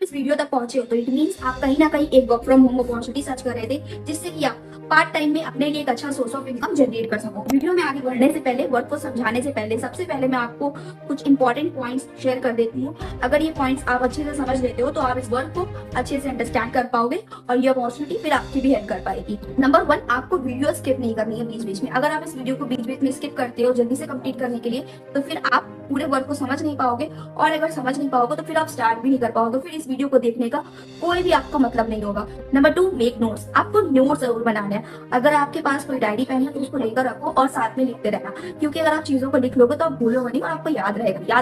इस वीडियो तक पहुंचे हो तो इट मींस आप कहीं ना कहीं एक work from home opportunity search कर रहे थे जिससे कि आप पार्ट टाइम में अपने लिए एक अच्छा सोर्स ऑफ इनकम जनरेट कर सको। वीडियो में आगे बढ़ने से पहले, वर्क को समझाने से पहले, सबसे पहले मैं आपको कुछ इंपॉर्टेंट पॉइंट्स शेयर कर देती हूँ। अगर ये पॉइंट्स आप अच्छे से समझ लेते हो तो आप इस वर्क को अच्छे से अंडरस्टैंड कर पाओगे और ये अपॉर्चुनिटी फिर आपकी भी हेल्प कर पाएगी। नंबर 1, आपको वीडियो स्किप नहीं करनी है बीच बीच में। अगर आप इस वीडियो को बीच बीच में स्किप करते हो जल्दी से कंप्लीट करने के लिए तो फिर आप पूरे वर्क को समझ नहीं पाओगे, और अगर समझ नहीं पाओगे तो फिर आप स्टार्ट भी नहीं कर पाओगे। फिर इस वीडियो को देखने का कोई भी आपको मतलब नहीं होगा। Number 2, make notes. आपको नोट्स जरूर बनाने हैं। अगर आपके पास कोई डायरी पेन है तो उसको लेकर रखो और साथ में लिखते रहना, क्योंकि अगर आप चीजों को लिख लोगे तो आप भूलोगे नहीं और आपको याद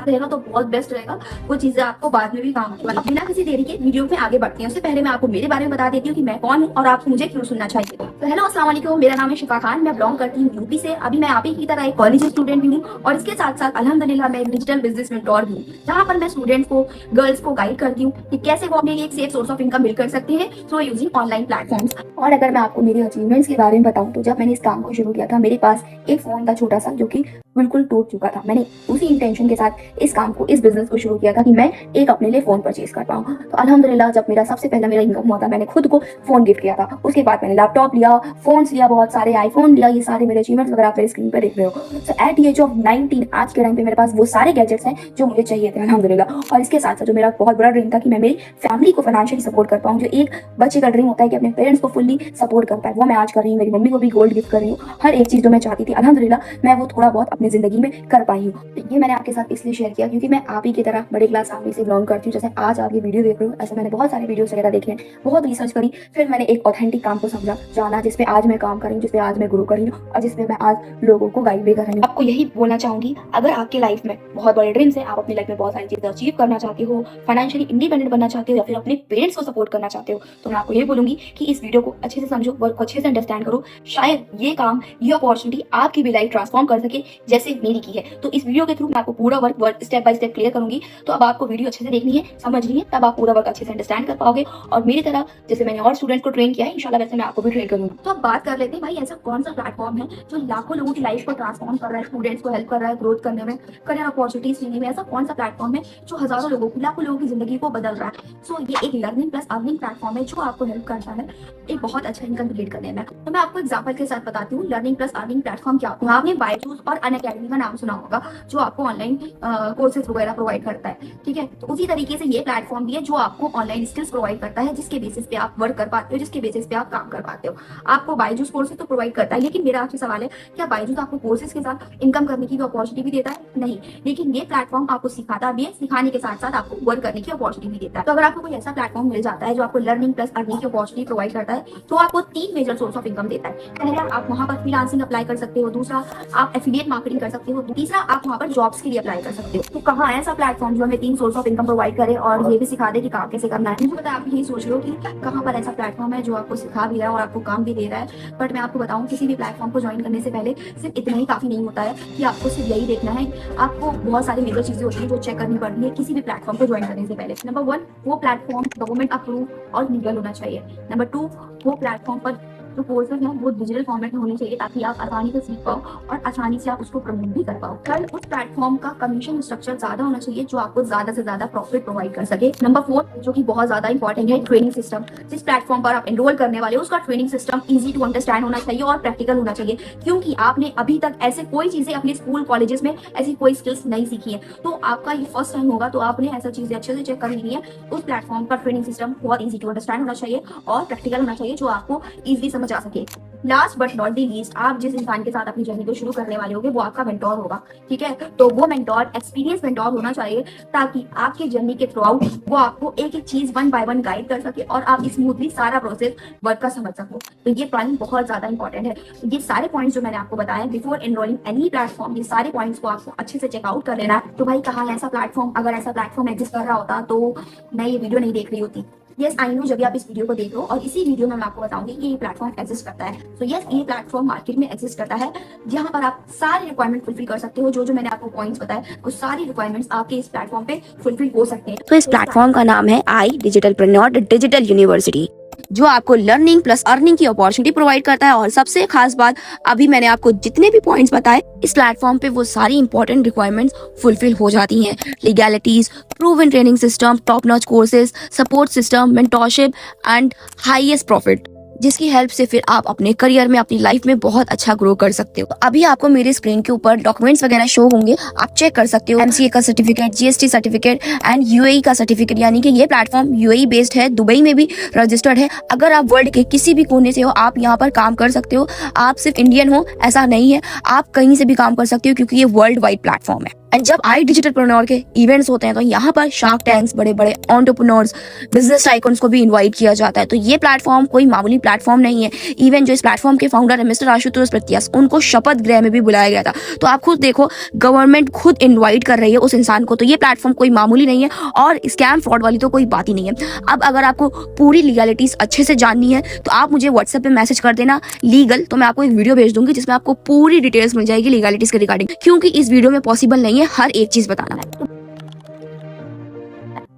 रहेगा तो बहुत बेस्ट रहेगा। वो चीजें आपको बाद में भी काम आएगी। बिना किसी देरी के वीडियो में आगे बढ़ते हैं उससे पहले मैं आपको मेरे बारे में बता देती हूँ कि मैं कौन हूँ और आपको मुझे क्यों सुनना चाहिए। तो हेलो, अस्सलाम वालेकुम, मेरा नाम है शिफा खान। मैं बिलोंग करती हूँ यूपी से। अभी मैं आप ही की तरह एक कॉलेज स्टूडेंट भी हूँ और इसके साथ साथ अल्हम्दुलिल्लाह मैं एक डिजिटल बिजनेस मेंटोर भी हूँ, जहाँ पर मैं स्टूडेंट्स को, गर्ल्स को गाइड करती हूँ कि कैसे वो अपने लिए एक safe source of income build कर सकते हैं थ्रू यूजिंग ऑनलाइन प्लेटफॉर्म्स। और अगर मैं आपको मेरे अचीवमेंट्स के बारे में बताऊँ तो जब मैंने इस काम को शुरू किया था मेरे पास एक फोन था छोटा सा जो कि बिल्कुल टूट चुका था। मैंने उसी इंटेंशन के साथ इस काम को, इस बिजनेस को शुरू किया था कि मैं एक अपने लिए फोन परचेज कर पाऊँ। तो अल्हम्दुलिल्लाह जब मेरा सबसे पहला मेरा इनकम हुआ था मैंने खुद को फोन गिफ्ट किया था। उसके बाद मैंने लैपटॉप लिया, फोन्स लिया, बहुत सारे आईफोन लिया। ये सारे मेरे अचीवमेंट्स वगैरह आप मेरे स्क्रीन पर देख रहे हो। सो एट द एज ऑफ 19 आज के टाइम पे मेरे पास वो सारे गैजेट्स हैं जो मुझे चाहिए थे अल्हम्दुलिल्लाह। और इसके साथ साथ जो मेरा बहुत बड़ा ड्रीम था कि मैं मेरी फैमिली को फाइनेंशियली सपोर्ट कर पाऊँ। जो एक बच्चे का ड्रीम होता है कि अपने पेरेंट्स को फुल्ली सपोर्ट कर पाए, वो मैं आज कर रही हूँ। मेरी मम्मी को भी गोल्ड गिफ्ट कर रही हूँ। हर एक चीज जो मैं चाहती थी अल्हम्दुलिल्लाह मैं वो थोड़ा बहुत अपनी जिंदगी में कर पाई हूँ। तो ये मैंने आपके साथ इसलिए शेयर किया क्योंकि मैं आप ही की तरह बड़े क्लास फैमिली से बिलोंग करती हूँ। जैसे आज आप ये वीडियो देख रहे हो, ऐसे मैंने बहुत सारे वीडियोस वगैरह देखे हैं, बहुत रिसर्च करी, फिर मैंने एक ऑथेंटिक काम को समझा, जाना, जिसपे आज मैं काम कर रही हूँ, जिसपे आज मैं ग्रो कर रही हूँ और जिसपे मैं आज लोगों को गाइड भी कर रही हूँ। आपको यही बोलना चाहूंगी, अगर आपकी लाइफ में बहुत बड़े ड्रीम्स है, आप अपनी लाइफ में बहुत सारी चीजें अचीव करना चाहते हो, फाइनेंशियली इंडिपेंडेंट बनना चाहते हो या फिर अपने पेरेंट्स को सपोर्ट करना चाहते हो, तो मैं आपको यही बोलूंगी कि इस वीडियो को अच्छे से समझो, वर्क को अच्छे से अंडरस्टैंड करो। शायद ये काम, ये अपॉर्चुनिटी आपकी भी लाइफ ट्रांसफॉर्म कर सके जैसे मेरी की है। तो इस वीडियो के थ्रू मैं आपको पूरा work step by step clear करूंगी। तो अब आपको वीडियो अच्छे से देखनी है, समझनी है, तब आप पूरा वर्क अच्छे से अंडरस्टैंड कर पाओगे और मेरी तरह जैसे मैंने और स्टूडेंट्स को ट्रेन किया है इंशाल्लाह वैसे मैं आपको भी ट्रेन करूंगी। तो अब बात कर लेते हैं भाई, ऐसा कौन सा प्लेटफॉर्म है जो लाखों लोगों की लाइफ को ट्रांसफॉर्म कर रहा है, स्टूडेंट्स को हेल्प कर रहा है ग्रोथ करने में, करियर अपॉर्चुनिटीज लेने में। ऐसा कौन सा प्लेटफॉर्म है जो हजारों लोगों की, लाखों लोगों की जिंदगी को बदल रहा है। सो ये एक लर्निंग प्लस अर्निंग प्लेटफॉर्म है जो आपको हेल्प करता है एक बहुत अच्छा इनकम क्रिएट करने में। तो मैं आपको एग्जांपल के साथ बताती हूँ लर्निंग प्लस अर्निंग प्लेटफॉर्म क्या होता है। आपने बायजूस और अनअकैडमी का नाम सुना होगा जो आपको ऑनलाइन कोर्सेज वगैरह प्रोवाइड करता है, ठीक है। तो उसी तरीके से ये प्लेटफॉर्म भी है जो आपको ऑनलाइन स्किल्स प्रोवाइड करता है, जिसके बेसिस पे आप वर्क कर पाते हो, जिसके बेसिस पे आप काम कर पाते हो। आपको बायजूस कोर्सेज तो प्रोवाइड करता है, लेकिन मेरा आपसे सवाल है, क्या बायजूस आपको कोर्सेज के साथ इनकम करने की भी अपॉर्चुनिटी भी देता है? नहीं, लेकिन ये प्लेटफॉर्म आपको सिखाता भी है, सिखाने के साथ साथ आपको वर्क करने की अपॉर्चुनिटी भी देता है। तो अगर आपको कोई ऐसा प्लेटफॉर्म मिल जाता है जो आपको लर्निंग प्लस अर्निंग की अपॉर्चुनिटी प्रोवाइड करता है तो आपको 3 मेजर सोर्स ऑफ इनकम देता है। पहला, आप वहाँ पर फ्रीलांसिंग अप्लाई कर सकते हो। दूसरा, आप एफिलिएट मार्केटिंग कर सकते हो। तीसरा, आप वहाँ पर जॉब्स के लिए अप्लाई कर सकते हो। तो कहाँ है ऐसा प्लेटफॉर्म जो हमें 3 सोर्स ऑफ इनकम प्रोवाइड करे और ये भी सिखा दे कि काम कैसे करना है? मुझे पता है आप यही सोच रहे हो कि कहाँ पर ऐसा प्लेटफॉर्म है जो आपको सिखा भी रहा है और आपको काम भी दे रहा है। बट मैं आपको बताऊँ, किसी भी प्लेटफॉर्म को ज्वाइन करने से पहले सिर्फ इतना ही काफी नहीं होता है कि आपको सिर्फ यही देखना है। आपको बहुत सारी मेजर चीजें होती है जो चेक करनी पड़ती है किसी भी प्लेटफॉर्म को ज्वाइन करने से पहले। नंबर 1, वो प्लेटफॉर्म गवर्नमेंट अप्रूव और लीगल होना चाहिए। नंबर 2, वो प्लेटफॉर्म पर जो कोर्सेज हैं वो डिजिटल फॉर्मेट में होने चाहिए ताकि आप आसानी से सीख पाओ और आसानी से आप उसको प्रमोट भी कर पाओ। थर्ड, उस प्लेटफॉर्म का कमीशन स्ट्रक्चर ज्यादा होना चाहिए जो आपको ज्यादा से ज्यादा प्रॉफिट प्रोवाइड कर सके। नंबर 4, जो कि बहुत ज्यादा इंपॉर्टेंट है, ट्रेनिंग सिस्टम। जिस प्लेटफॉर्म पर आप एनरोल करने वाले हो उसका training system easy to understand होना चाहिए और प्रैक्टिकल होना चाहिए, क्योंकि आपने अभी तक ऐसे कोई चीजें अपने स्कूल कॉलेजेस में ऐसी कोई स्किल्स नहीं सीखी है। तो आपका ये फर्स्ट टाइम होगा तो आपने ऐसा चीजें अच्छे से चेक कर लेनी है। उस प्लेटफॉर्म का ट्रेनिंग सिस्टम बहुत इजी टू अंडरस्टैंड होना चाहिए और प्रैक्टिकल होना चाहिए जो आपको इजीली समझ आ सके। Last but not the least, आप जिस इंसान के साथ अपनी जर्नी को शुरू करने वाले होगे वो आपका मेंटोर होगा, ठीक है। तो वो मेंटोर एक्सपीरियंस मेंटोर होना चाहिए ताकि आपकी जर्नी के थ्रू आउट वो आपको एक एक चीज 1 बाय 1 गाइड कर सके और आप स्मूथली सारा प्रोसेस वर्क का समझ सको। तो ये पॉइंट बहुत ज्यादा इंपॉर्टेंट है। ये सारे पॉइंट्स जो मैंने आपको बताया बिफोर एनरोलिंग एनी प्लेटफॉर्म, ये सारे पॉइंट्स को आपको अच्छे से चेकआउट कर लेना है। तो भाई कहाँ है ऐसा प्लेटफॉर्म? अगर ऐसा प्लेटफॉर्म एग्जिस्ट कर रहा होता तो मैं ये वीडियो नहीं देख रही होती। यस आई नो, जब भी आप इस वीडियो को देख लो और इसी वीडियो में मैं आपको बताऊंगी कि ये प्लेटफॉर्म एग्जिस्ट करता है। तो यस, ये प्लेटफॉर्म मार्केट में एग्जिस्ट करता है जहां पर आप सारी रिक्वायरमेंट फुलफिल कर सकते हो। जो मैंने आपको पॉइंट्स बताए वो सारी रिक्वायरमेंट्स आपके इस प्लेटफॉर्म पे फुलफिल हो सकते हैं। तो इस प्लेटफॉर्म का नाम है आई डिजिटलप्रेन्योर डिजिटल यूनिवर्सिटी। जो आपको लर्निंग प्लस अर्निंग की अपॉर्चुनिटी प्रोवाइड करता है। और सबसे खास बात, अभी मैंने आपको जितने भी पॉइंट्स बताए, इस प्लेटफॉर्म पे वो सारी इंपॉर्टेंट रिक्वायरमेंट्स फुलफिल हो जाती हैं। Legalities, proven training system, top notch courses, support system, mentorship and highest profit, जिसकी हेल्प से फिर आप अपने करियर में, अपनी लाइफ में बहुत अच्छा ग्रो कर सकते हो। तो अभी आपको मेरे स्क्रीन के ऊपर डॉक्यूमेंट्स वगैरह शो होंगे, आप चेक कर सकते हो। एमसीए का certificate, GST certificate and UAE का सर्टिफिकेट, यानी कि ये प्लेटफॉर्म यूएई बेस्ड है, दुबई में भी रजिस्टर्ड है। अगर आप वर्ल्ड के किसी भी कोने से हो, आप यहाँ पर काम कर सकते हो। आप सिर्फ इंडियन हो ऐसा नहीं है, आप कहीं से भी काम कर सकते हो, क्योंकि ये वर्ल्ड वाइड प्लेटफॉर्म है। एंड जब आई डिजिटलप्रेन्योर के इवेंट्स होते हैं तो यहाँ पर शार्क टैंक्स, बड़े बड़े एंटरप्रेन्योर्स, बिजनेस टाइकन्स को भी इनवाइट किया जाता है। तो ये प्लेटफॉर्म कोई मामूली प्लेटफॉर्म नहीं है। इवन जो इस प्लेटफॉर्म के फाउंडर है मिस्टर आशुतोष प्रत्यास, उनको शपथ गृह में भी बुलाया गया था। तो आप खुद देखो, गवर्नमेंट खुद इन्वाइट कर रही है उस इंसान को। तो ये प्लेटफॉर्म कोई मामूली नहीं है और स्कैम फ्रॉड वाली तो कोई बात ही नहीं है। अब अगर आपको पूरी लीगैलिटीज अच्छे से जाननी है तो आप मुझे व्हाट्सएप पे मैसेज कर देना लीगल, तो मैं आपको एक वीडियो भेज दूंगी जिसमें आपको पूरी डिटेल्स मिल जाएगी लीगैलिटीज के रिगार्डिंग, क्योंकि इस वीडियो में पॉसिबल नहीं है हर एक चीज बताना।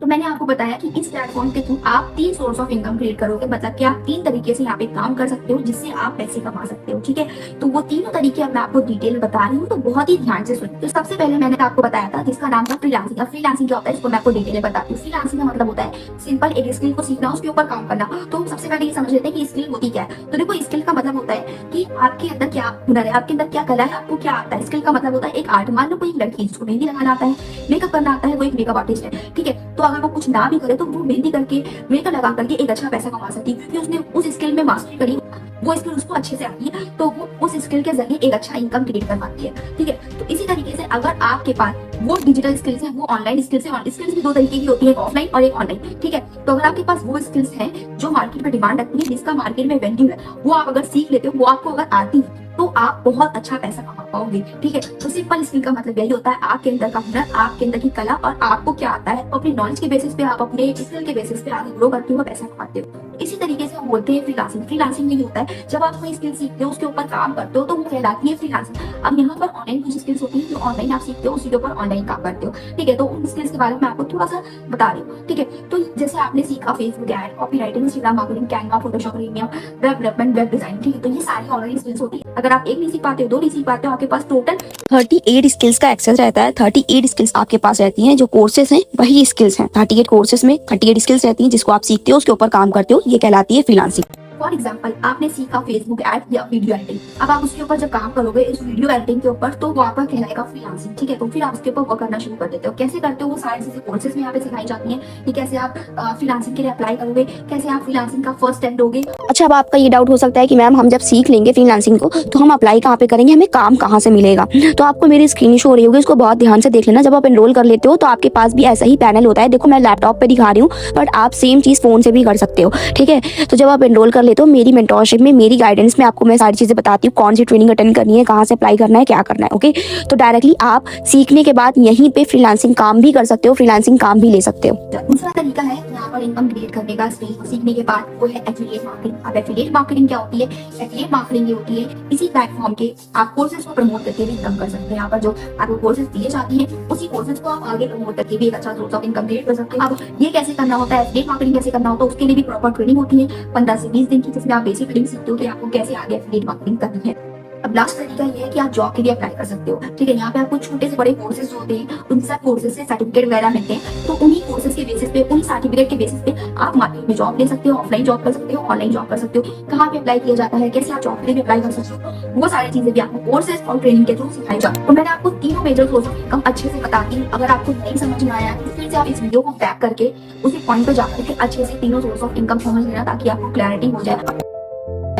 तो मैंने आपको बताया कि इस प्लेटफॉर्म के थ्रू आप 3 सोर्स ऑफ इनकम क्रिएट करोगे, मतलब कि आप 3 तरीके से यहाँ पे काम कर सकते हो जिससे आप पैसे कमा सकते हो। ठीक है, तो वो तीनों तरीके अब मैं आपको डिटेल बता रही हूँ, तो बहुत ही ध्यान से सुनिए। तो सबसे पहले मैंने आपको बताया था जिसका नाम था फ्रीलांसिंग। अब फ्रीलांसिंग क्या होता है इसको मैं आपको डिटेल में बताती हूँ। फ्रीलांसिंग का मतलब होता है सिंपल एक स्किल को सीखना, उसके ऊपर काम करना। तो सबसे पहले ये समझ लेते हैं कि स्किल होती क्या है। तो देखो, स्किल का मतलब होता है कि आपके अंदर क्या हुनर है, आपके अंदर क्या कला है, आपको क्या आता है। स्किल का मतलब होता है एक आर्ट। मान लो कोई लड़की जिसको मेहंदी लगाना आता है, मेकअप करना आता है, वो एक मेकअप आर्टिस्ट है। ठीक है, तो अगर वो कुछ ना भी करे तो वो मेहंदी करके, मेकअप लगा करके एक अच्छा पैसा कमा सकती है, क्योंकि उसने उस स्किल में मास्टरी करी, वो स्किल उसको अच्छे से आती है, तो वो उस स्किल के जरिए एक अच्छा इनकम क्रिएट कर पाती है। ठीक है, तो इसी तरीके से अगर आपके पास वो डिजिटल स्किल्स है, वो ऑनलाइन स्किल्स है। स्किल्स भी 2 तरीके की होती है, ऑफलाइन और एक ऑनलाइन। ठीक है, तो अगर आपके पास वो स्किल्स हैं जो मार्केट में डिमांड रखती है, जिसका मार्केट में वैल्यू है, वो आप अगर सीख लेते हो, वो आपको अगर आती है, तो आप बहुत अच्छा पैसा कमा पाओगे। ठीक है, तो सिंपल स्किल का मतलब यही होता है आपके अंदर का हुनर, आपके अंदर की कला और आपको क्या आता है। अपनी नॉलेज के बेसिस पे, आप अपने स्किल के बेसिस पे आगे ग्रो करते हो, पैसा कमाते हो। इसी तरीके से हम बोलते हैं फ्रीलांसिंग। फ्रीलांसिंग में होता है जब आप कोई स्किल सीखते हो, उसके ऊपर काम करते हो, तो वो कहलाती है फ्रीलांसिंग। अब यहाँ पर ऑनलाइन कुछ स्किल्स होती है जो ऑनलाइन आप सीखते हो, उसी के ऊपर ऑनलाइन काम करते हो। ठीक है, तो उन स्किल्स के बारे में आपको थोड़ा सा बता रही हूँ। ठीक है, तो जैसे आपने सीखा Facebook ad, copy writing, Instagram marketing, Canva, Photoshop, premium, web development, web design. ठीक है, तो ये सारी ऑनलाइन स्किल्स होती है। अगर आप एक नहीं सीख पाते हो, 2 नहीं सीख पाते हो, आपके पास टोटल 38 स्किल्स का एक्सेस रहता है। 38 स्किल्स आपके पास रहती हैं, जो कोर्सेज हैं वही स्किल्स हैं। 38 कोर्सेज में 38 स्किल्स रहती हैं जिसको आप सीखते हो, उसके ऊपर काम करते हो, ये कहलाती है फ्रीलांसिंग। फॉर एग्जाम्पल, आपने सीखा फेसबुक एड या वीडियो एडिटिंग। अब आप उसके ऊपर जब काम करोगे इस वीडियो एडिटिंग के ऊपर, तो वो आपका कहलाएगा फ्रीलांसिंग। ठीक है, तो फिर आप उसके ऊपर वर्क करना शुरू कर देते हो। कैसे करते हो, वो सारी चीजें कोर्सेज में यहाँ पे सिखाई जाती हैं कि कैसे आप फ्रीलांसिंग के लिए अप्लाई करोगे, कैसे आप फ्रीलांसिंग का फर्स्ट स्टेप दोगे। अच्छा, अब आपका ये डाउट हो सकता है कि मैम हम जब सीख लेंगे फ्रीलांसिंग को तो हम अप्लाई कहाँ पे करेंगे, हमें काम कहाँ से मिलेगा। तो आपको मेरी स्क्रीन शो हो रही होगी, इसको बहुत ध्यान से देख लेना। जब आप एनरोल कर लेते हो तो आपके पास भी ऐसा ही पैनल होता है। देखो, मैं लैपटॉप पे दिखा रही हूँ, बट आप सेम चीज फोन से भी कर सकते हो। ठीक है, तो जब आप एनरोल कर लेते हो, मेरी मेंटोरशिप में, मेरी गाइडेंस में आपको मैं सारी चीजें बताती हूँ, कौन सी ट्रेनिंग अटेंड करनी है, कहाँ से अप्लाई करना है, क्या करना है। ओके, तो डायरेक्टली आप सीखने के बाद यहीं पे फ्रीलांसिंग काम भी कर सकते हो, फ्रीलांसिंग काम भी ले सकते हो। दूसरा तरीका है यहाँ पर इनकम क्रिएट करने का स्किल सीखने के बाद, वो है एफिलिएट मार्केटिंग। अब एफिलिएट मार्केटिंग क्या होती है? एफिलिएट मार्केटिंग ये होती है इसी प्लेटफॉर्म के आप कोर्सेज को प्रमोट करके भी इनकम कर सकते हैं। यहाँ पर जो आपको कोर्सेज दिए जाती हैं, उसी कोर्सेज को आप आगे प्रमोट करके भी एक अच्छा सोर्स ऑफ इनकम क्रिएट कर सकते हैं। अब ये कैसे करना होता है, एफिलिएट मार्केटिंग कैसे करना होता है, उसके लिए भी प्रॉपर ट्रेनिंग होती है 15 से 20 दिन की, जिसमें आप बेसिक ट्रेनिंग सीखते हो कि आपको कैसे आगे एफिलिएट मार्केटिंग करनी है। अब लास्ट तरीका ये है कि आप जॉब के लिए अप्लाई कर सकते हो। ठीक है, यहाँ पे आपको छोटे से बड़े कोर्सेज होते हैं, उन सब कोर्सेज से सर्टिफिकेट वगैरह मिलते हैं। तो उन्हीं कोर्सेज के बेसिस पे, उन सर्टिफिकेट के बेसिस पे आप मार्केट में जॉब ले सकते हो, ऑफलाइन जॉब कर सकते हो, ऑनलाइन जॉब कर सकते हो। कहाँ पे अप्लाई किया जाता है, कैसे आप जॉब के लिए भी अप्लाई कर सकते हो, वो सारी चीजें भी आपको कोर्सेज और ट्रेनिंग के थ्रू सिखाई जाती है। तो मैंने आपको तीनों मेजर सोर्स ऑफ इनकम अच्छे से बताती हूँ। अगर आपको नहीं समझ में आया तो फिर से आप इस वीडियो को बैक करके उसी पॉइंट पे जाकर के अच्छे से तीनों सोर्स ऑफ इनकम समझ लेना, ताकि आपको क्लैरिटी हो जाए।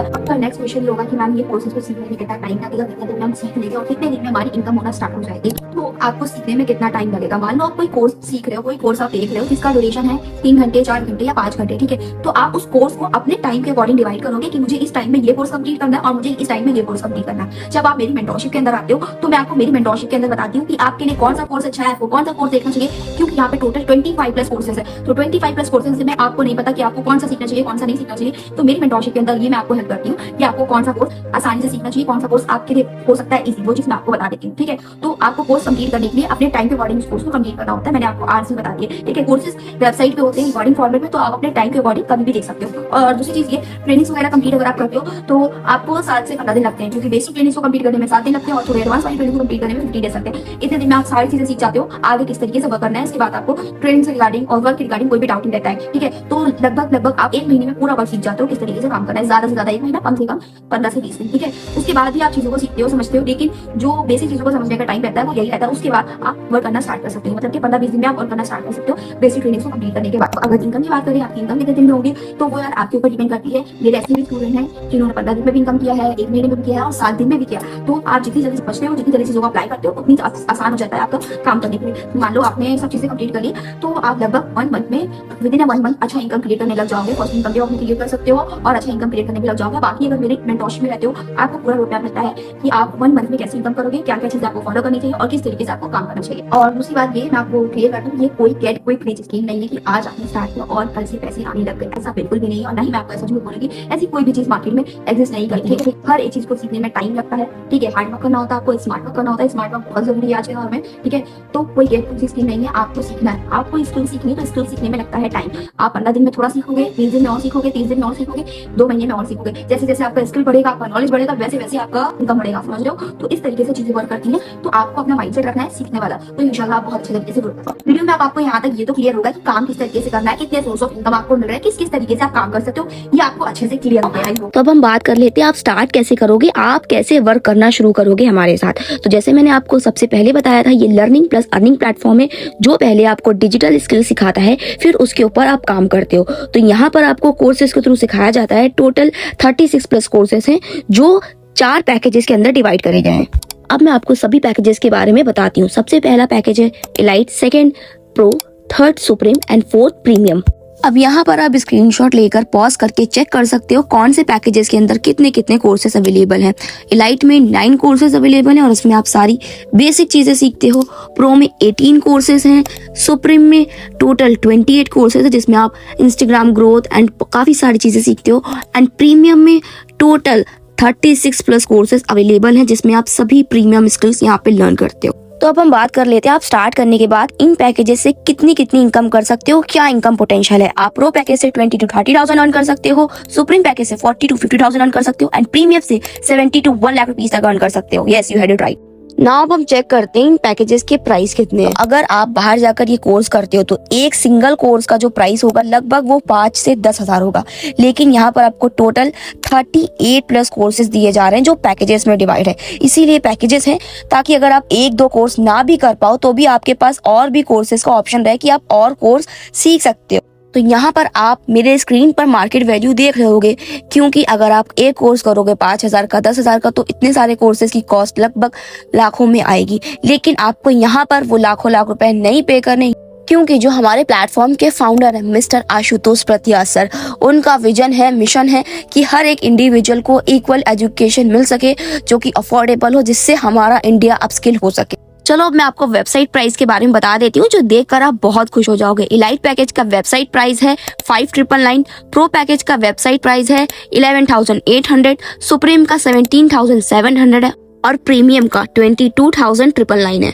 आपका नेक्स्ट क्वेश्चन होगा कि मैम ये कोर्सेज को सीखने में कितना टाइम लगेगा, कितने दिन में हम सीख लेंगे और कितने दिन में हमारी इनकम होना स्टार्ट हो जाएगी। तो आपको सीखने में कितना टाइम लगेगा? मान लो आप कोई कोर्स सीख रहे हो, कोई कोर्स आप देख रहे हो जिसका ड्यूरेशन है 3 घंटे, 4 घंटे या 5 घंटे। ठीक है, तो आप उस कोर्स को अपने टाइम के अकॉर्डिंग डिवाइड करोगे कि मुझे इस टाइम में ये कोर्स कंप्लीट करना है और मुझे इस टाइम में ये कोर्स कंप्लीट करना है। जब आप मेरी मेंटरशिप के अंदर आते हो तो मैं आपको मेरी मेंटरशिप के अंदर बताती हूँ कि आपके लिए कौन सा कोर्स अच्छा है, आपको कौन सा कोर्स देखना चाहिए, क्योंकि यहाँ पे टोटल 25+ कोर्सेज है। तो 25+ कोर्सेज में आपको नहीं पता कि आपको कौन सा सीखना चाहिए, कौन सा नहीं सीखना चाहिए। तो मेरी मेंटरशिप के अंदर ये मैं आपको हेल्प करती हूँ कि आपको कौन सा कोर्स आसानी से सीखना चाहिए, कौन सा कोर्स आपके लिए हो सकता है इजी, वो चीज मैं आपको बता देती हूँ। ठीक है, तो आपको कोर्स कंप्लीट करने के लिए अपने टाइम के अकॉर्डिंग कोर्स को कंप्लीट करना होता है। मैंने आपको आज से बता दिया। ठीक है, कोर्सेज वेबसाइट पे होते हैं रिकॉर्डिंग फॉर्मेट में, तो आप अपने टाइम के अकॉर्डिंग कभी भी देख सकते हो। और दूसरी चीज ये, ट्रेनिंग्स वगैरह कंप्लीट अगर आप करते हो तो आपको 7 से 15 दिन लगते हैं, क्योंकि बेसिक ट्रेनिंग्स को कंप्लीट करने में 7 दिन लगते हैं और थोड़े एडवांस वाली ट्रेनिंग को कंप्लीट करने में 50 डेज लगते हैं। इतने दिन में आप सारी चीजें सीख जाते हो, आगे किस तरीके से वर्क करना है। इसके बाद आपको ट्रेनिंग से रिगार्डिंग और वर्क रिगार्डिंग कोई भी डाउट नहीं रहता है। ठीक है, तो लगभग आप 1 महीने में पूरा वर्क सीख जाते हो, किस तरीके से काम करना है। ज्यादा से ज्यादा 1 महीना, कम से कम 15 से 20 दिन। ठीक है, उसके बाद भी आप चीजों को सीखते हो, समझते हो, लेकिन जो बेसिक चीजों को समझने का टाइम रहता है वो यही रहता है। उसके बाद आप वर्क करना स्टार्ट कर सकते हो, मतलब कि 15-20 दिन में आप वर्क करना स्टार्ट कर सकते हो बेसिक ट्रेनिंग को कंप्लीट करने के बाद। अगर इनकम की बात करें, आपकी इनकम कितने दिन में होगी, तो वो यार आपके ऊपर डिपेंड करती है। मेरे ऐसे भी स्टूडेंट हैं जिन्होंने 15 दिन में भी इनकम किया है, 1 महीने में भी किया है और 7 दिन में भी किया। तो आप जितनी जल्दी समझते हो, जितनी जल्दी चीजों को अप्लाई करते हो, उतनी आसान हो जाता है आपका काम करने के लिए। मान लो आपने सब चीजें कंप्लीट कर ली, तो आप लगभग 1 मंथ में, विद इन 1 मंथ अच्छा इनकम क्रिएट करने लग जाओगे। फर्स्ट इनकम भी आप क्रिएट कर सकते हो और अच्छा इनकम क्रिएट करने भी लग जाओगे। बाकी अगर मेरे मेंटरशिप में रहते हो, आपको पूरा रोड मैप मिलता है कि आप 1 मंथ में कैसे इनकम करोगे, क्या क्या चीजें आपको फॉलो करनी चाहिए और किस तरीके से आपको काम करना चाहिए। और दूसरी बात ये मैं आपको क्लियर कर दूं, ये कोई गेट क्विक रिच स्कीम नहीं है कि आज आपने स्टार्ट किया और कल से पैसे आने लग गए। ऐसा बिल्कुल भी नहीं है और ना ही मैं आपको ऐसा झूठ बोलूंगी। ऐसी कोई भी चीज मार्केट में एग्जिस्ट नहीं करती है। हर एक चीज को सीखने में टाइम लगता है। ठीक है, हार्ड वर्क करना होता है, आपको स्मार्ट वर्क करना होता है। स्मार्ट वर्क बहुत जरूरी है आज के दौर में। ठीक है, तो कोई गेट क्विक स्कीम नहीं है, आपको सीखना है। आपको स्किल सीखनी है तो स्किल सीखने में लगता है टाइम। आप 15 दिन में थोड़ा सीखोगे, 20 दिन में और सीखोगे, 30 दिन में और सीखोगे, 2 महीने में और सीखोगे। जैसे जैसे आपका स्किल बढ़ेगा, आपका नॉलेज बढ़ेगा, वैसे वैसे आपका इनकम बढ़ेगा। समझ रहे हो? तो इस तरीके से चीजें वर्क करती हैं। तो आपको अपना माइंडसेट रखना है सीखने वाला, तो इंशाल्लाह आप बहुत अच्छे तरीके से ग्रो करोगे। वीडियो में आपको यहाँ तक ये तो क्लियर होगा कि काम किस तरीके से करना है, कितने सोर्स ऑफ इनकम आपको मिल रहा है, किस किस तरीके से आप काम कर सकते हो, ये आपको अच्छे से क्लियर हो गया है। तो अब हम बात कर लेते हैं आप स्टार्ट कैसे करोगे, आप कैसे वर्क करना शुरू करोगे हमारे साथ। तो जैसे मैंने आपको सबसे पहले बताया था, ये लर्निंग प्लस अर्निंग प्लेटफॉर्म है जो पहले आपको डिजिटल स्किल सिखाता है, फिर उसके ऊपर आप काम करते हो। तो यहाँ पर आपको कोर्सेज के थ्रू सिखाया जाता है। टोटल 36 प्लस कोर्सेज हैं जो 4 पैकेजेस के अंदर डिवाइड करे गए हैं। अब मैं आपको सभी पैकेजेस के बारे में बताती हूँ। सबसे पहला पैकेज है elite, second pro, third supreme and fourth premium. अब यहाँ पर आप स्क्रीनशॉट लेकर पॉज करके चेक कर सकते हो कौन से पैकेजेस के अंदर कितने कितने कोर्सेज अवेलेबल हैं। इलाइट में 9 कोर्सेज अवेलेबल हैं और उसमें आप सारी बेसिक चीजें सीखते हो। प्रो में 18 कोर्सेज हैं। सुप्रीम में टोटल 28 कोर्सेज है जिसमें आप इंस्टाग्राम ग्रोथ एंड काफी सारी चीजें सीखते हो। एंड प्रीमियम में टोटल 36 प्लस कोर्सेज अवेलेबल हैं जिसमें आप सभी प्रीमियम स्किल्स यहाँ पे लर्न करते हो। तो अब हम बात कर लेते हैं आप स्टार्ट करने के बाद इन पैकेजेस से कितनी कितनी इनकम कर सकते हो, क्या इनकम पोटेंशियल है। आप प्रो पैकेज से 20 to 30,000 अर्न कर सकते हो, सुप्रीम पैकेज से 40 to 50,000 अर्न कर सकते हो एंड प्रीमियम से 70 to 1 लाख रुपीज तक अर्न कर सकते हो। Yes, you had it right. Now अब हम चेक करते हैं इन पैकेजेस के प्राइस कितने हैं। अगर आप बाहर जाकर ये कोर्स करते हो तो एक सिंगल कोर्स का जो प्राइस होगा लगभग वो 5 से 10,000 होगा, लेकिन यहाँ पर आपको टोटल 38 प्लस कोर्सेज दिए जा रहे हैं जो पैकेजेस में डिवाइड है। इसीलिए पैकेजेस हैं ताकि अगर आप 1-2 कोर्स ना भी कर पाओ तो भी आपके पास और भी कोर्सेज का ऑप्शन रहे कि आप और कोर्स सीख सकते हो। तो यहाँ पर आप मेरे स्क्रीन पर मार्केट वैल्यू देख रहे होगे, क्योंकि अगर आप एक कोर्स करोगे 5,000 का, 10,000 का, तो इतने सारे कोर्सेज की कॉस्ट लगभग लाखों में आएगी। लेकिन आपको यहाँ पर वो लाखों लाख रुपए नहीं पे करने, क्योंकि जो हमारे प्लेटफॉर्म के फाउंडर है मिस्टर आशुतोष प्रतिया सर, उनका विजन है, मिशन है कि हर एक इंडिविजुअल को इक्वल एजुकेशन मिल सके जो कि अफोर्डेबल हो, जिससे हमारा इंडिया अपस्किल हो सके। चलो अब मैं आपको वेबसाइट प्राइस के बारे में बता देती हूँ जो देखकर आप बहुत खुश हो जाओगे। इलाइट पैकेज का वेबसाइट प्राइस है 5,999, प्रो पैकेज का वेबसाइट प्राइस है 11,800, सुप्रीम का 17,700 है और प्रीमियम का 22,999 है।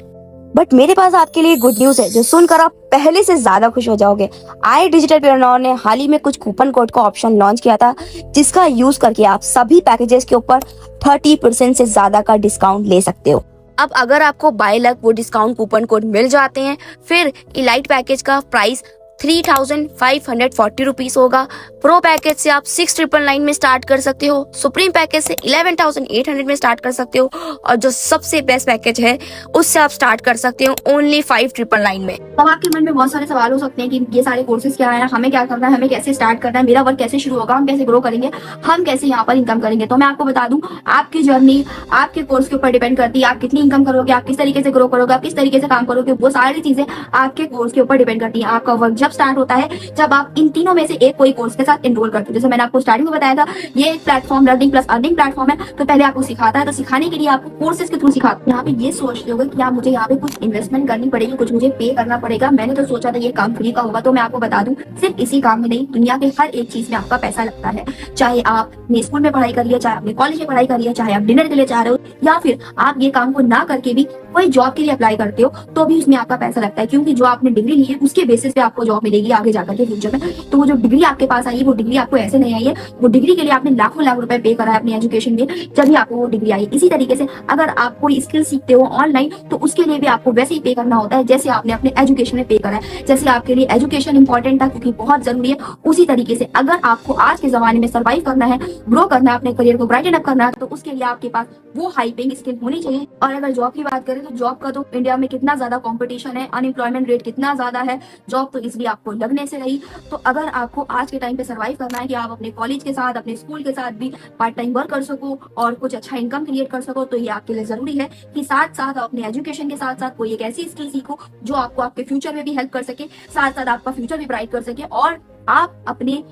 बट मेरे पास आपके लिए गुड न्यूज है जो सुनकर आप पहले से ज्यादा खुश हो जाओगे। आई डिजिटल प्रेरणा ने हाल ही में कुछ कूपन कोड का ऑप्शन लॉन्च किया था जिसका यूज करके आप सभी पैकेजेस के ऊपर 30% से ज्यादा का डिस्काउंट ले सकते हो। अब अगर आपको बाय लक वो डिस्काउंट कूपन कोड मिल जाते हैं, फिर इलाइट पैकेज का प्राइस 3,540 रुपीज होगा। प्रो पैकेज से आप 6,999 में स्टार्ट कर सकते हो, सुप्रीम पैकेज से 11,800 में स्टार्ट कर सकते हो और जो सबसे बेस्ट पैकेज है उससे आप स्टार्ट कर सकते हो ओनली 5,999 में। तो आपके मन में बहुत सारे सवाल हो सकते हैं कि ये सारे कोर्सेज क्या है, हमें क्या करना है, हमें कैसे स्टार्ट करना है, मेरा वर्क कैसे शुरू होगा, हम कैसे ग्रो करेंगे, हम कैसे यहाँ पर इनकम करेंगे। तो मैं आपको बता दूं, आपकी जर्नी आपके कोर्स के ऊपर डिपेंड करती है। आप कितनी इनकम करोगे, आप किस तरीके से ग्रो करोगे, आप किस तरीके से काम करोगे, वो सारी चीजें आपके कोर्स के ऊपर डिपेंड करती है। आपका वर्क जब तब स्टार्ट होता है जब आप इन तीनों में से एक कोई कोर्स के साथ एनरोल करते हो। जैसे मैंने आपको स्टार्टिंग में बताया था, ये एक platform learning plus earning platform है, तो पहले आपको सिखाता है, तो सिखाने के लिए आपको कोर्सेज के थ्रू सिखाता है। यहाँ पे ये सोच रहे होगे कि यार मुझे यहाँ पे कुछ इन्वेस्टमेंट करनी पड़ेगी, कुछ मुझे पे करना पड़ेगा। मैंने तो सोचा था ये काम फ्री का होगा, तो मैं आपको बता दूं सिर्फ इसी काम में नहीं, दुनिया के हर एक चीज में आपका पैसा लगता है। चाहे आप स्कूल में पढ़ाई करिए, चाहे आपने कॉलेज में पढ़ाई करिए, चाहे आप डिनर के लिए जा रहे हो, या फिर आप ये काम को ना करके भी कोई जॉब के लिए अप्लाई करते हो, तो भी उसमें आपका पैसा लगता है। क्योंकि जो आपने डिग्री ली है उसके बेसिस पे आपको जॉब मिलेगी आगे जाकर के फ्यूचर में। तो वो जो डिग्री आपके पास आई है, वो डिग्री आपको ऐसे नहीं आई है, वो डिग्री के लिए आपने लाखों लाख रुपए पे करा है अपनी एजुकेशन में, जब आपको वो डिग्री आई। इसी तरीके से अगर आप कोई स्किल सीखते हो ऑनलाइन, तो उसके लिए भी आपको वैसे ही पे करना होता है जैसे आपने अपने एजुकेशन में पे करा है। जैसे आपके लिए एजुकेशन इंपॉर्टेंट था क्योंकि बहुत जरूरी है, उसी तरीके से अगर आपको आज के जमाने में सर्वाइव करना है, ग्रो करना है, अपने करियर को ब्राइटन अप करना है, तो उसके लिए आपके पास वो हाई पेइंग स्किल होनी चाहिए। और अगर जॉब की बात करें तो जॉब का तो इंडिया में कितना ज्यादा कंपटीशन है, अनएम्प्लॉयमेंट रेट कितना ज्यादा है, जॉब तो इसलिए आपको लगने से रही। तो अगर आपको आज के टाइम पे सर्वाइव करना है कि आप अपने कॉलेज के साथ, अपने स्कूल के साथ भी पार्ट टाइम वर्क कर सको और कुछ अच्छा इनकम क्रिएट कर सको, तो ये आपके लिए जरूरी है कि साथ साथ अपने एजुकेशन के साथ साथ कोई एक ऐसी स्किल सीखो जो आपको आपके फ्यूचर में भी हेल्प कर सके, साथ साथ आपका फ्यूचर भी ब्राइट कर सके, और आप अपने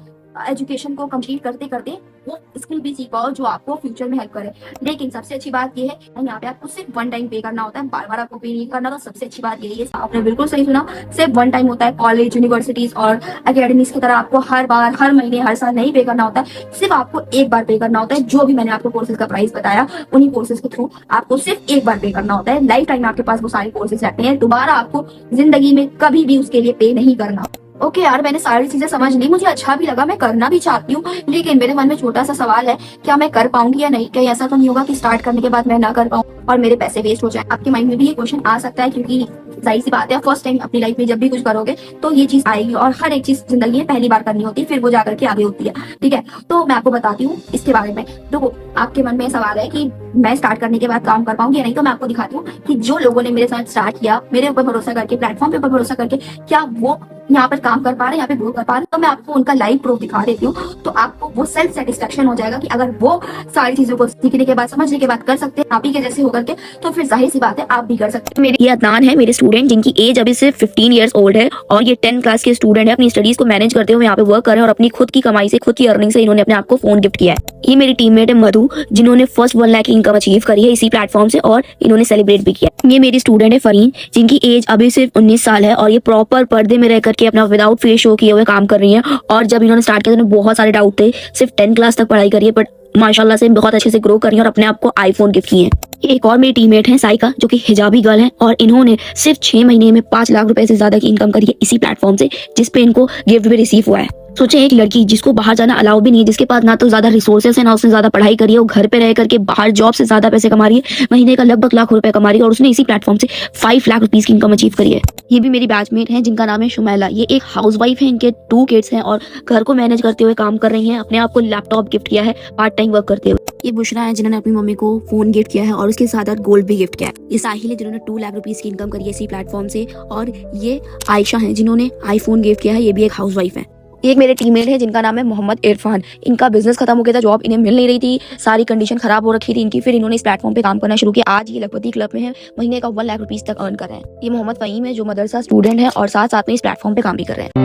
एजुकेशन को कंप्लीट करते करते वो स्किल भी सीख पाओ जो आपको फ्यूचर में हेल्प करे। लेकिन सबसे अच्छी बात ये है यहाँ पे आपको सिर्फ वन टाइम पे करना होता है, बार बार आपको पे नहीं करना। तो सबसे अच्छी बात यही है, आपने बिल्कुल सही सुना, सिर्फ वन टाइम होता है। कॉलेज, यूनिवर्सिटीज और अकेडमीज की तरह आपको हर बार, हर महीने, हर साल नहीं पे करना होता है, सिर्फ आपको एक बार पे करना होता है। जो भी मैंने आपको कोर्सेज का प्राइस बताया, उन्हीं कोर्सेज के थ्रू आपको सिर्फ एक बार पे करना होता है। लाइफ टाइम आपके पास वो सारे कोर्सेज रहते हैं, दोबारा आपको जिंदगी में कभी भी उसके लिए पे नहीं करना। ओके यार, मैंने सारी चीजें समझ ली, मुझे अच्छा भी लगा, मैं करना भी चाहती हूँ, लेकिन मेरे मन में छोटा सा सवाल है, क्या मैं कर पाऊंगी या नहीं? कहीं ऐसा तो नहीं होगा कि स्टार्ट करने के बाद मैं ना कर पाऊँ और मेरे पैसे वेस्ट हो जाए? आपके माइंड में भी ये क्वेश्चन आ सकता है, क्योंकि जाहिर सी बात है, फर्स्ट टाइम अपनी लाइफ में जब भी कुछ करोगे तो ये चीज आएगी, और हर एक चीज जिंदगी में पहली बार करनी होती है, फिर वो जाकर के आगे होती है। ठीक है, तो मैं आपको बताती हूँ इसके बारे में। देखो, आपके मन में सवाल है कि मैं स्टार्ट करने के बाद काम कर पाऊंगी या नहीं, तो मैं आपको दिखाती हूँ कि जो लोगों ने मेरे साथ स्टार्ट किया, मेरे ऊपर भरोसा करके, प्लेटफॉर्म पे ऊपर भरोसा करके, क्या वो यहाँ पर काम कर पा रहे हैं, यहाँ पे ग्रो कर पा रहे हैं। तो मैं आपको उनका लाइव प्रूफ दिखा देती हूँ, तो आपको वो सेल्फ सेटिस्फेक्शन हो जाएगा कि अगर वो सारी चीजों को सीखने के बाद, समझने के बाद कर सकते हैं आप ही के जैसे होकर के, तो फिर जाहिर सी बात है आप भी कर सकते हैं। मेरे ये अदनान है, मेरे स्टूडेंट जिनकी एज अभी सिर्फ 15 इयर्स ओल्ड है, और ये 10 क्लास के स्टूडेंट है। अपनी स्टडीज को मैनेज करते हुए यहाँ पे वर्क कर रहे हैं, और अपनी खुद की कमाई से, खुद की अर्निंग से इन्होंने अपने आप को फोन गिफ्ट किया है। ये मेरी टीममेट है मधु, जिन्होंने फर्स्ट 1 लाख की इनकम अचीव करी है इसी प्लेटफॉर्म से, और इन्होंने सेलिब्रेट भी किया। ये मेरी स्टूडेंट है फरीन, जिनकी एज अभी सिर्फ 19 साल है, और ये प्रॉपर पर्दे में रह करके अपना विदाउट फेस शो किए हुए काम कर रही है। और जब इन्होंने स्टार्ट किया तो इन्हें बहुत सारे डाउट थे, सिर्फ 10 क्लास तक पढ़ाई करी है, बट माशाल्लाह से बहुत अच्छे से ग्रो करी है और अपने आप को आईफोन गिफ्ट किए हैं। एक और मेरी टीममेट है साइका, जो कि हिजाबी गर्ल है, और इन्होंने सिर्फ 6 महीने में 5 लाख रुपए से ज्यादा की इनकम करी है इसी प्लेटफॉर्म से, जिसपे इनको गिफ्ट भी रिसीव हुआ है। सोचे, एक लड़की जिसको बाहर जाना अलाउ भी नहीं है, जिसके पास ना तो ज्यादा रिसोर्सेस है, ना उसने ज्यादा पढ़ाई करी है, वो घर पे रह करके बाहर जॉब से ज्यादा पैसे कमा रही है, महीने का लगभग लाख रुपए कमा रही है, और उसने इसी प्लेटफॉर्म से 5 लाख रुपीस की इनकम अचीव करी है। ये भी मेरी बैचमेट है, जिनका नाम है शुमैला। ये एक हाउसवाइफ है, इनके 2 किड्स हैं, और घर को मैनेज करते हुए काम कर रही हैं। अपने आप को लैपटॉप गिफ्ट किया है पार्ट टाइम वर्क करते हुए। ये बुशरा है, जिन्होंने अपनी मम्मी को फोन गिफ्ट किया है, और उसके साथ साथ गोल्ड भी गिफ्ट किया है। ये साहिल है, जिन्होंने 2 लाख रुपीस की इनकम करी है इसी प्लेटफॉर्म से, और ये आयशा है, जिन्होंने आईफोन गिफ्ट किया है। ये भी एक हाउसवाइफ है। एक मेरे टीममेट है, जिनका नाम है मोहम्मद इरफान। इनका बिजनेस खत्म हो गया था, जॉब इन्हें मिल नहीं रही थी, सारी कंडीशन खराब हो रखी थी इनकी, फिर इन्होंने इस प्लेटफॉर्म पे काम करना शुरू किया। आज ये लखपति क्लब में है, महीने का 1 लाख रुपीस तक अर्न कर रहे हैं। ये मोहम्मद फहीम है, जो मदरसा स्टूडेंट है और साथ साथ में इस प्लेटफॉर्म पे काम भी कर रहे हैं।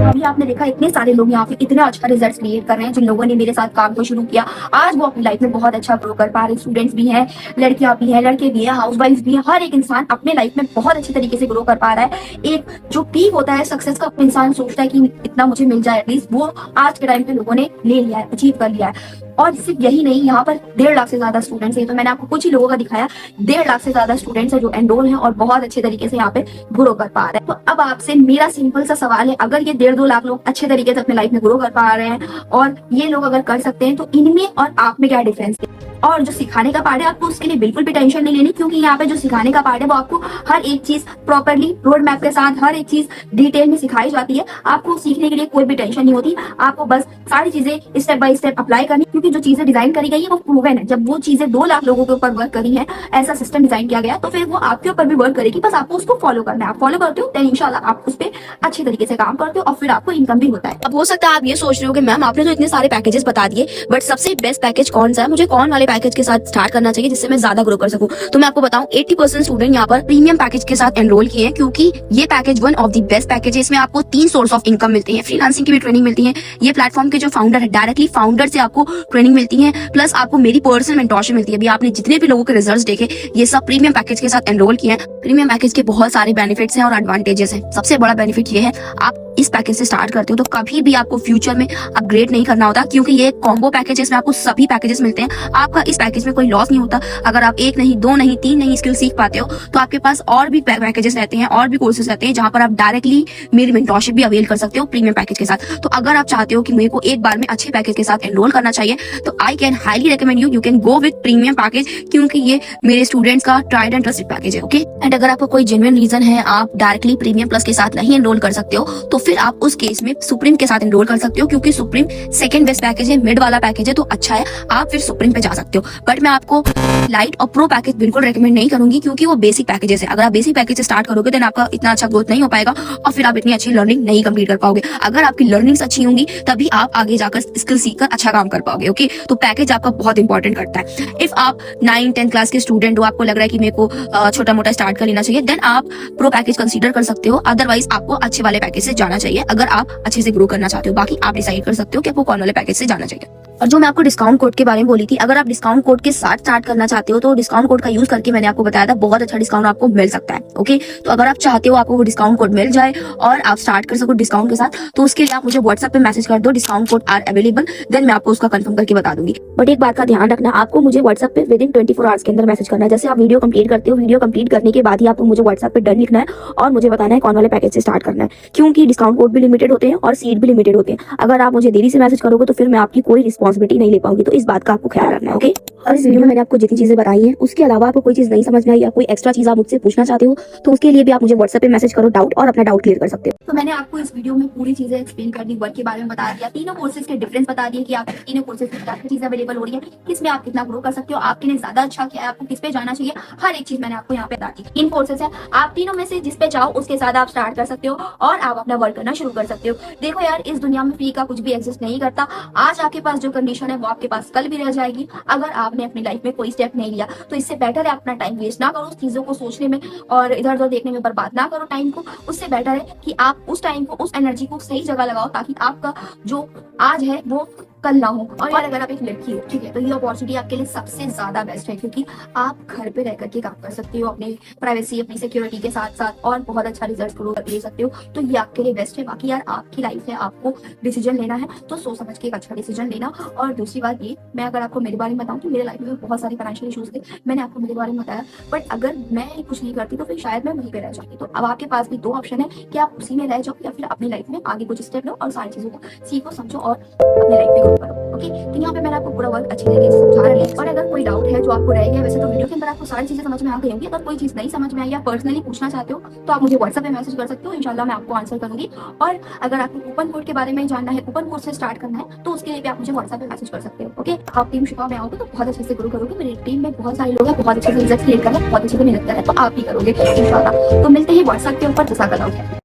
अभी आपने देखा, इतने सारे लोग यहाँ पे इतना अच्छा रिजल्ट क्रिएट कर रहे हैं, जिन लोगों ने मेरे साथ काम को शुरू किया, आज वो अपनी लाइफ में बहुत अच्छा ग्रो कर पा रहे हैं। स्टूडेंट्स भी हैं, लड़कियां भी हैं, लड़के भी हैं, हाउसवाइफ भी हैं, हर एक इंसान अपने लाइफ में बहुत अच्छे तरीके से ग्रो कर पा रहा है। एक जो पीक होता है सक्सेस का, इंसान सोचता है कि इतना मुझे मिल जाए एटलीस्ट, वो आज के टाइम पे लोगों ने ले लिया है, अचीव कर लिया है। और सिर्फ यही नहीं, यहाँ पर 1.5 लाख से ज्यादा स्टूडेंट्स हैं। तो मैंने आपको कुछ ही लोगों का दिखाया, 1.5 लाख से ज्यादा स्टूडेंट्स हैं जो एनरोल हैं और बहुत अच्छे तरीके से यहाँ पे ग्रो कर पा रहे हैं। तो अब आपसे मेरा सिंपल सा सवाल है, अगर ये 1.5-2 लाख लोग अच्छे तरीके से अपने लाइफ में ग्रो कर पा रहे हैं, और ये लोग अगर कर सकते हैं, तो इनमें और आप में क्या डिफरेंस है? और जो सिखाने का पार्ट है, आपको उसके लिए बिल्कुल भी टेंशन नहीं लेनी, क्योंकि यहाँ पे जो सिखाने का पार्ट है वो आपको हर एक चीज प्रॉपरली रोड मैप के साथ, हर एक चीज डिटेल में सिखाई जाती है। आपको सीखने के लिए कोई भी टेंशन नहीं होती, आपको बस सारी चीजें स्टेप बाय स्टेप अप्लाई करनी, क्योंकि जो चीजें डिजाइन करी गई है वो प्रूवन है। जब वो चीजें 2 लाख लोगों के ऊपर वर्क करी है, ऐसा सिस्टम डिजाइन किया गया, तो फिर वो आपके ऊपर भी वर्क करेगी, बस आपको उसको फॉलो करना है। आप फॉलो करते हो, देन इंशाल्लाह आप उस पर अच्छे तरीके से काम करते हो, और फिर आपको इनकम भी होता है। अब हो सकता है आप ये सोच रहे हो कि मैम आपने तो इतने सारे पैकेजेस बता दिए, बट सबसे बेस्ट पैकेज कौन सा है, मुझे कौन वाले पैकेज के साथ स्टार्ट करना चाहिए जिससे मैं ज्यादा ग्रो कर सकूं। तो मैं आपको बताऊं 80% स्टूडेंट यहाँ पर प्रीमियम पैकेज के साथ एनरोल किए हैं, क्योंकि ये package one of the best package है। इसमें आपको 3 सोर्स ऑफ इनकम मिलती है, फ्रीलांसिंग की भी ट्रेनिंग मिलती है, ये प्लेटफॉर्म के जो फाउंडर है डायरेक्टली फाउंडर से आपको ट्रेनिंग मिलती है, प्लस आपको मेरी पर्सनल मेंटोरशिप मिलती है। अभी आपने जितने भी लोगों के रिजल्ट्स देखे ये सब प्रीमियम पैकेज के साथ एनरोल किए हैं। प्रीमियम पैकेज के बहुत सारे बेनिफिट्स हैं और एडवांटेजेस हैं। सबसे बड़ा बेनिफिट ये है, आप इस पैकेज से स्टार्ट करते हो तो कभी भी आपको फ्यूचर में अपग्रेड नहीं करना होता, क्योंकि ये कॉम्बो पैकेज है, इसमें आपको सभी पैकेजेस मिलते हैं। आपका इस पैकेज में कोई लॉस नहीं होता। अगर आप 1 नहीं 2 नहीं 3 नहीं स्किल सीख पाते हो तो आपके पास और भी पैकेजेस रहते हैं और भी कोर्सेज रहते हैं जहां पर आप डायरेक्टली मेरी मेंटोरशिप भी अवेल कर सकते हो प्रीमियम पैकेज के साथ। तो अगर आप चाहते हो कि मेरे को एक बार में अच्छे पैकेज के साथ एनरोल करना चाहिए तो I can highly recommend you can go with premium package, क्योंकि ये मेरे स्टूडेंट्स का ट्राइड एंड ट्रस्टेड पैकेज है। ओके, एंड अगर आपको कोई जेन्युइन रीजन है आप डायरेक्टली प्रीमियम प्लस के साथ नहीं एनरोल कर सकते हो तो फिर आप उस केस में सुप्रीम के साथ एनरोल कर सकते हो, क्योंकि सुप्रीम सेकंड बेस्ट पैकेज है, मिड वाला पैकेज है, तो अच्छा है, आप फिर सुप्रीम पे जा सकते हो। बट मैं आपको लाइट और प्रो पैकेज बिल्कुल रेकमेंड नहीं करूंगी, क्योंकि वो बेसिक पैकेजेस है। अगर आप बेसिक पैकेज से स्टार्ट करोगे देन आपका इतना अच्छा ग्रोथ नहीं हो पाएगा और फिर आप इतनी अच्छी लर्निंग नहीं कंप्लीट कर पाओगे। अगर आपकी लर्निंग्स अच्छी होंगी तभी आप आगे जाकर स्किल सीखकर अच्छा काम कर पाओगे। ओके, तो पैकेज आपका बहुत इंपॉर्टेंट करता है। इफ आप 9-10 क्लास के स्टूडेंट हो, आपको लग रहा है कि मेरे को छोटा मोटा स्टार्ट कर लेना चाहिए, देन आप प्रो पैकेज कंसीडर कर सकते हो। अदरवाइज आपको अच्छे वाले पैकेज से जाना चाहिए अगर आप अच्छे से ग्रो करना चाहते हो। बाकी आप डिसाइड कर सकते हो कि आपको कौन वाले पैकेज से जाना चाहिए। और जो मैं आपको डिस्काउंट कोड के बारे में बोली थी, अगर आप डिस्काउंट कोड के साथ स्टार्ट करना चाहते हो तो डिस्काउंट कोड का यूज करके मैंने आपको बताया था बहुत अच्छा डिस्काउंट आपको मिल सकता है। ओके, तो अगर आप चाहते हो आपको वो डिस्काउंट कोड मिल जाए और आप स्टार्ट कर सको डिस्काउंट के साथ, तो उसके लिए आप मुझे व्हाट्सएप पे मैसेज कर दो, discount code are available, then मैं आपको उसका कंफर्म करके बता दूंगी। बट एक बात का ध्यान रखना, आपको मुझे व्हाट्सएप पे विद इन 24 आवर्स के अंदर मैसेज करना है। जैसे आप वीडियो कंप्लीट करते हो, वीडियो कंप्लीट करने के बाद ही आपको मुझे व्हाट्सएप पे डन लिखना है और मुझे बताना है कौन वाले पैकेज से स्टार्ट करना है, क्योंकि डिस्काउंट कोड भी लिमिटेड होते हैं और सीट भी लिमिटेड होते हैं। अगर आप मुझे देरी से मैसेज करोगे तो फिर मैं आपकी कोई रिस्पॉन्सिबिलिटी नहीं ले पाऊंगी, तो इस बात का आपको ख्याल रखना है। ओके, और इस वीडियो में मैंने आपको जितनी चीजें बताई हैं उसके अलावा आपको कोई चीज नहीं समझ में आई या कोई एक्स्ट्रा चीज आप मुझसे पूछना चाहते हो तो उसके लिए भी आप मुझे व्हाट्सएप पे मैसेज करो डाउट और अपना डाउट क्लियर कर सकते हो। तो मैंने आपको इस वीडियो में पूरी चीजें एक्सप्लेन कर दी, वर्क के बारे में बता दिया, तीनों कोर्सेज के डिफरेंस बता दिए कि आप तीनों कोर्सेज में क्या क्या चीजें अवेलेबल हो रही है, किसमें आप कितना ग्रो कर सकते हो, आपके लिए ज्यादा अच्छा क्या है, आपको किस पे जाना चाहिए, हर एक चीज मैंने आपको यहाँ पे बता दी। इन कोर्सेज है, आप तीनों में से जिस पे चाहो उसके साथ आप स्टार्ट कर सकते हो और आप अपना वर्क करना शुरू कर सकते हो। देखो यार, इस दुनिया में फ्री का कुछ भी एग्जिस्ट नहीं करता। आज आपके पास जो कंडीशन है वो आपके पास कल भी रह जाएगी अगर आपने अपनी लाइफ में कोई स्टेप नहीं लिया। तो इससे बेटर है अपना टाइम वेस्ट ना करो उस चीजों को सोचने में और इधर उधर देखने में बर्बाद ना करो टाइम को। उससे बेटर है कि आप उस टाइम को, उस एनर्जी को सही जगह लगाओ ताकि आपका जो आज है वो कल ना हो। और अगर आप एक लड़की हो, ठीक है, तो ये अपॉर्चुनिटी आपके लिए सबसे ज्यादा बेस्ट है, क्योंकि आप घर पे रह करके काम कर सकते हो अपने प्राइवेसी, अपनी सिक्योरिटी के साथ साथ और बहुत अच्छा रिजल्ट ग्रो ले सकते हो। तो ये आपके लिए बेस्ट है। बाकी यार आपकी लाइफ है, आपको डिसीजन लेना है तो सोच समझ के एक अच्छा डिसीजन लेना। और दूसरी बात ये, मैं अगर आपको मेरे बारे में बताऊं तो मेरे लाइफ में बहुत सारे फाइनेंशियल इशूज थे, मैंने आपको मेरे बारे में बताया, बट अगर मैं कुछ नहीं करती तो फिर शायद मैं वहीं पे रह जाती। तो अब आपके पास भी 2 ऑप्शन है कि आप उसी में रह जाओ या फिर अपनी लाइफ में आगे कुछ स्टेप लो और सारी चीजों को सीखो, समझो और अपनी लाइफ में ग्रो करो। ओके, तो यहाँ पे मैंने आपको पूरा वर्क अच्छी तरीके से समझा रही है। और अगर कोई डाउट है जो आपको रह गया, वैसे तो वीडियो के अंदर आपको सारी चीजें समझ में आ गई होंगी, अगर कोई चीज नहीं समझ में आई या पर्सनली पूछना चाहते हो तो आप मुझे व्हाट्सएप पे मैसेज कर सकते हो, इंशाल्लाह मैं आपको आंसर करूंगी। और अगर आपको कूपन कोड के बारे में जानना है, कूपन कोड से स्टार्ट करना है, तो उसके लिए भी आप मुझे व्हाट्सएप पे मैसेज कर सकते हो। ओके, आप टीम शिफा में आओगे तो बहुत अच्छे से ग्रो करोगे। मेरी टीम में बहुत सारे लोग हैं, बहुत अच्छे से रिजल्ट क्रिएट कर रहे हैं, बहुत अच्छे से मेहनत कर रहे हैं, तो आप भी करोगे इंशाल्लाह। तो मिलते हैं व्हाट्सएप के ऊपर। जज़ाकल्लाह।